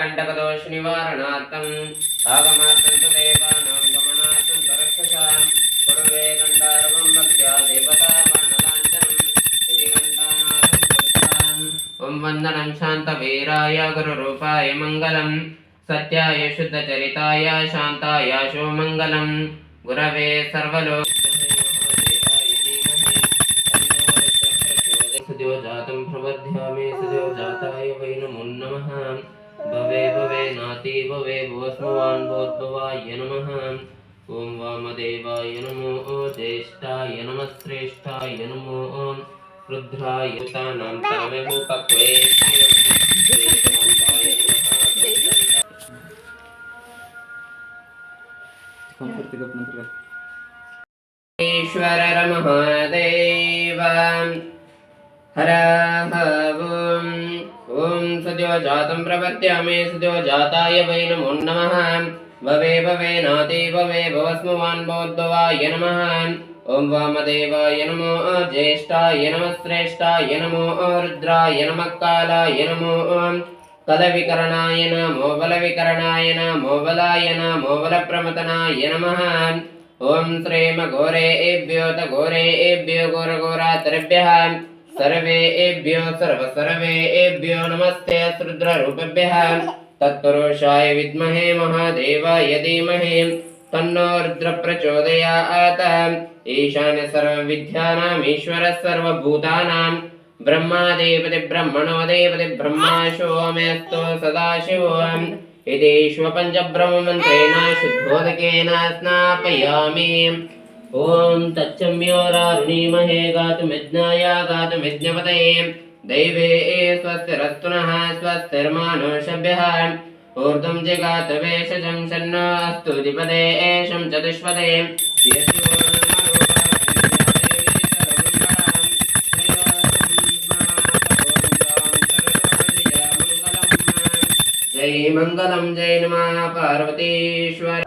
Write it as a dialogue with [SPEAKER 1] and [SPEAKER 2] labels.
[SPEAKER 1] कंटकदोषनिवारणार्थम् आगमार्थं च देवानां गमनार्थं च रक्षसां पूर्वे घण्टारवं भक्त्या देवतावानलाञ्छनम् इति घण्टानादं कृत्वान् ॐ वन्दनं शान्तवीराय गुरुरूपाय मङ्गलम् सत्याय शुद्धचरिताय शान्ताय शोमङ्गलम् गुरवे सर्वलोक सद्यो जातं प्रवर्ध्यामि सद्यो जाताय वै नमो नमः भवे भवे नाति भवे भवस्मवान् भूद्भवाय नमः ॐ वामदेवाय नमो ज्येष्ठाय नमः श्रेष्ठाय नमो रुद्राय तानां तमेमुपक्वे ईश्वर महादेव हर ओं सद्यो जातं प्रवर्त्यामि सद्यो जाताय वै नमो नमः भवे भवे नाति भवे भवस्मवान् भूद्भवाय नमः ॐ वामदेवाय नमो ज्येष्ठाय नमः श्रेष्ठाय नमो रुद्राय नमः कालाय नमो कलविकरणाय नमो बलविकरणाय नमो बलाय नमो बलप्रमतनाय नमः ॐ श्रीम घोरेभ्यो घोरघोरातरेभ्यः सर्वेभ्यो सर्वेभ्यो नमस्ते रुद्ररूपेभ्यः तत्पुरुषाय विद्महे महादेवाय धीमहि तन्नो रुद्र प्रचोदयात् ईशान्य सर्वविद्यानाम् ईश्वरः सर्वभूतानां ब्रह्मादेवते ब्रह्मणोदेवते ब्रह्मा सोमेऽस्तु सदाशिवो इति श्वपञ्चब्रह्ममन्त्रेण शुद्धोदकेन स्नापयामि ॐ तच्चम्योरारुणीमहे गातुमिज्ञाय गातुमिज्ञपतये दैवे स्वस्तिरस्तु नः स्वस्तिर्मानुषभ्यः ऊर्ध्वं जिगातवेशजं शन्नो अस्तु द्विपदे एषं चतुष्पदे जय मंगलम जय नमः पार्वतीश्वर।